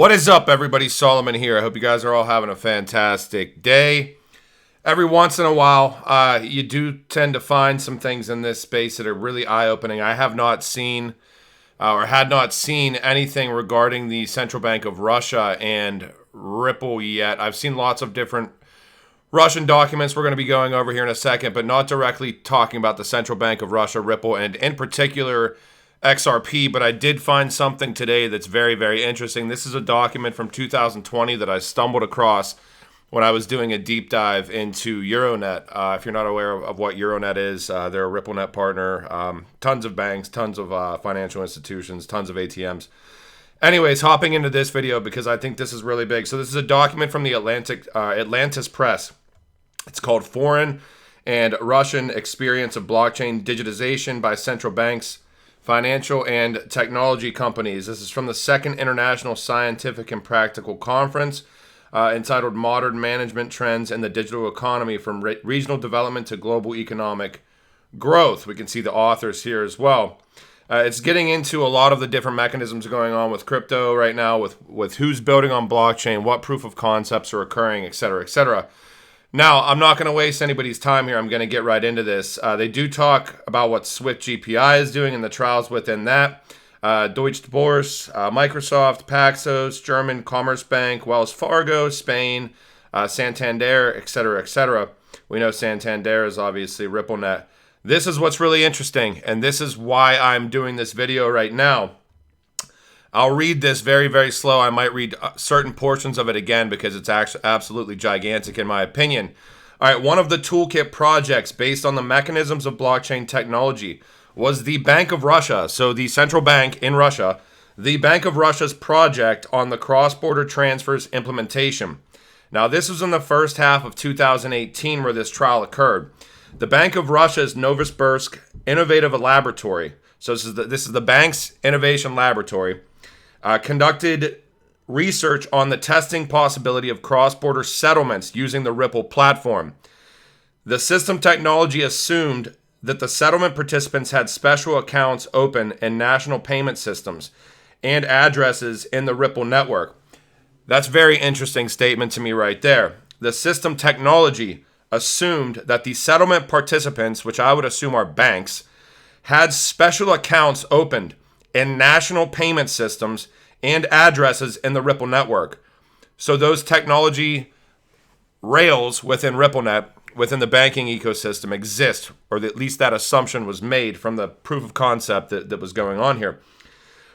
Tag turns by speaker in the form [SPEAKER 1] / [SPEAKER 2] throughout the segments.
[SPEAKER 1] What is up, everybody? Solomon here. I hope you guys are all having a fantastic day. Every once in a while, you do tend to find some things in this space that are really eye-opening. I have not seen or had not seen anything regarding the Central Bank of Russia and Ripple yet. I've seen lots of different Russian documents we're going to be going over here in a second, but not directly talking about the Central Bank of Russia, Ripple, and in particular XRP, but I did find something today that's very, very interesting. This is a document from 2020 that I stumbled across when I was doing a deep dive into Euronet. If you're not aware of what Euronet is, they're a RippleNet partner. Tons of banks, tons of financial institutions, tons of ATMs. Anyways, hopping into this video because I think this is really big. So this is a document from the Atlantis Press. It's called Foreign and Russian Experience of Blockchain Digitization by Central Banks, Financial and Technology Companies. This is from the Second International Scientific and Practical Conference entitled Modern Management Trends in the Digital Economy from Regional Development to Global Economic Growth. We can see the authors here as well. It's getting into a lot of the different mechanisms going on with crypto right now, with who's building on blockchain, what proof of concepts are occurring, etc., etc. Now, I'm not going to waste anybody's time here. I'm going to get right into this. They do talk about what Swift GPI is doing and the trials within that. Deutsche Börse, Microsoft, Paxos, German Commerzbank, Wells Fargo, Spain, Santander, etc., etc. We know Santander is obviously RippleNet. This is what's really interesting, and this is why I'm doing this video right now. I'll read this very, very slow. I might read certain portions of it again because it's actually absolutely gigantic in my opinion. All right, one of the toolkit projects based on the mechanisms of blockchain technology was the Bank of Russia. So the central bank in Russia, the Bank of Russia's project on the cross-border transfers implementation. Now, this was in the first half of 2018 where this trial occurred. The Bank of Russia's Novosibirsk Innovative Laboratory, so this is the bank's innovation laboratory, conducted research on the testing possibility of cross-border settlements using the Ripple platform. The system technology assumed that the settlement participants had special accounts open in national payment systems and addresses in the Ripple network. That's a very interesting statement to me right there. The system technology assumed that the settlement participants, which I would assume are banks, had special accounts opened in national payment systems and addresses in the Ripple network. So those technology rails within RippleNet, within the banking ecosystem exist, or at least that assumption was made from the proof of concept that was going on here.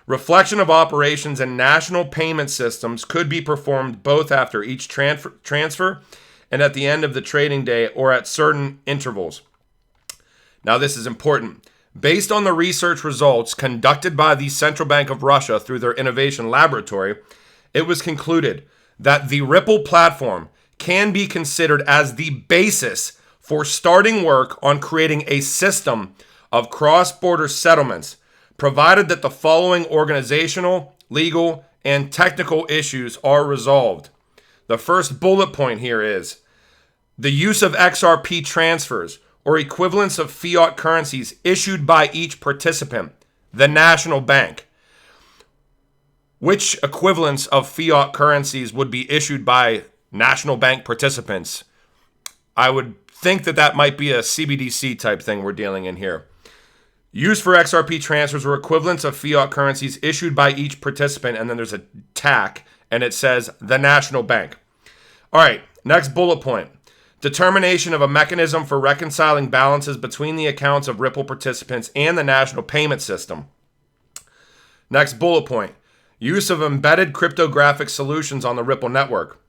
[SPEAKER 1] Reflection of operations in national payment systems could be performed both after each transfer and at the end of the trading day or at certain intervals. Now this is important. Based on the research results conducted by the Central Bank of Russia through their innovation laboratory, it was concluded that the Ripple platform can be considered as the basis for starting work on creating a system of cross-border settlements, provided that the following organizational, legal, and technical issues are resolved. The first bullet point here is the use of XRP transfers or equivalents of fiat currencies issued by each participant, the national bank. Which equivalents of fiat currencies would be issued by national bank participants? I would think that might be a CBDC type thing we're dealing in here. Used for XRP transfers or equivalents of fiat currencies issued by each participant, and then there's a TAC, and it says the national bank. All right, next bullet point. Determination of a mechanism for reconciling balances between the accounts of Ripple participants and the national payment system. Next bullet point. Use of embedded cryptographic solutions on the Ripple network.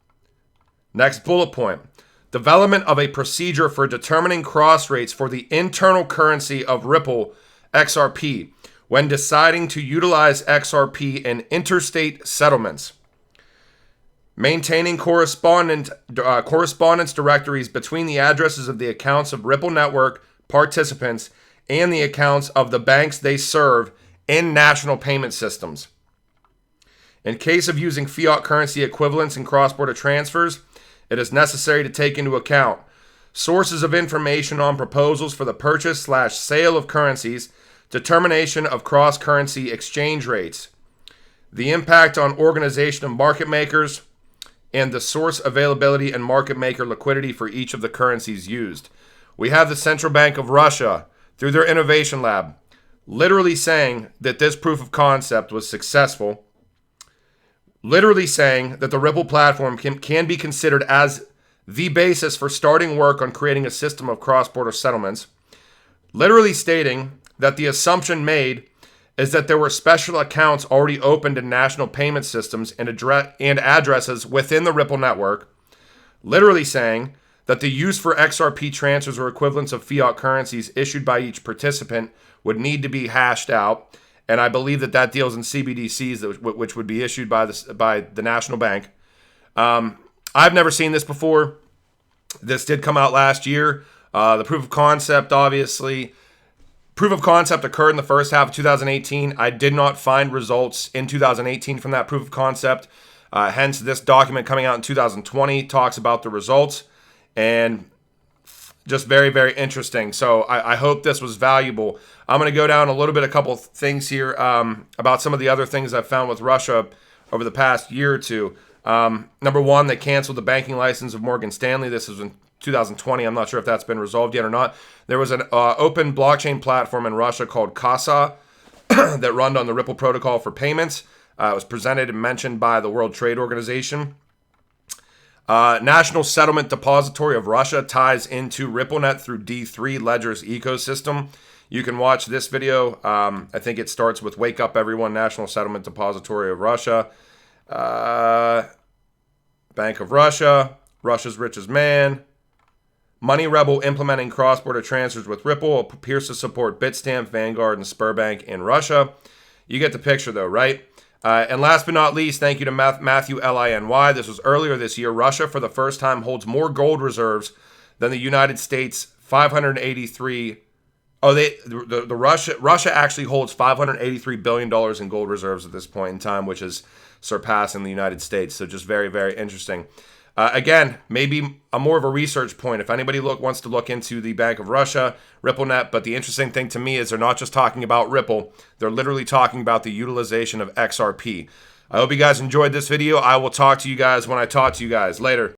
[SPEAKER 1] Next bullet point. Development of a procedure for determining cross rates for the internal currency of Ripple XRP when deciding to utilize XRP in interstate settlements. Maintaining correspondence directories between the addresses of the accounts of Ripple network participants and the accounts of the banks they serve in national payment systems. In case of using fiat currency equivalents in cross-border transfers, it is necessary to take into account sources of information on proposals for the purchase/sale of currencies, determination of cross-currency exchange rates. the impact on organization of market makers, and the source availability and market maker liquidity for each of the currencies used. We have the Central Bank of Russia, through their innovation lab, literally saying that this proof of concept was successful, literally saying that the Ripple platform can be considered as the basis for starting work on creating a system of cross-border settlements, literally stating that the assumption made is that there were special accounts already opened in national payment systems and addresses within the Ripple network, literally saying that the use for XRP transfers or equivalents of fiat currencies issued by each participant would need to be hashed out. And I believe that deals in CBDCs, which would be issued by the national bank. I've never seen this before. This did come out last year. The proof of concept, obviously. Proof of concept occurred in the first half of 2018. I did not find results in 2018 from that proof of concept. Hence, this document coming out in 2020 talks about the results. And just very, very interesting. So I hope this was valuable. I'm going to go down a couple things here about some of the other things I've found with Russia over the past year or two. Number one, they canceled the banking license of Morgan Stanley. This was in 2020. I'm not sure if that's been resolved yet or not. There was an open blockchain platform in Russia called Casa that run on the Ripple protocol for payments. It was presented and mentioned by the World Trade Organization. National Settlement Depository of Russia ties into RippleNet through D3 Ledger's ecosystem. You can watch this video. I think it starts with Wake Up Everyone, National Settlement Depository of Russia. Bank of Russia, Russia's richest man. Money Rebel implementing cross-border transfers with Ripple appears to support Bitstamp, Vanguard, and Sberbank in Russia. You get the picture though, right? And last but not least, thank you to Matthew Liny. This was earlier this year. Russia, for the first time, holds more gold reserves than the United States. 583. Russia actually holds $583 billion in gold reserves at this point in time, which is surpassing the United States. So just very, very interesting. Again, maybe more of a research point if anybody wants to look into the Bank of Russia, RippleNet. But the interesting thing to me is they're not just talking about Ripple. They're literally talking about the utilization of XRP. I hope you guys enjoyed this video. I will talk to you guys when I talk to you guys later.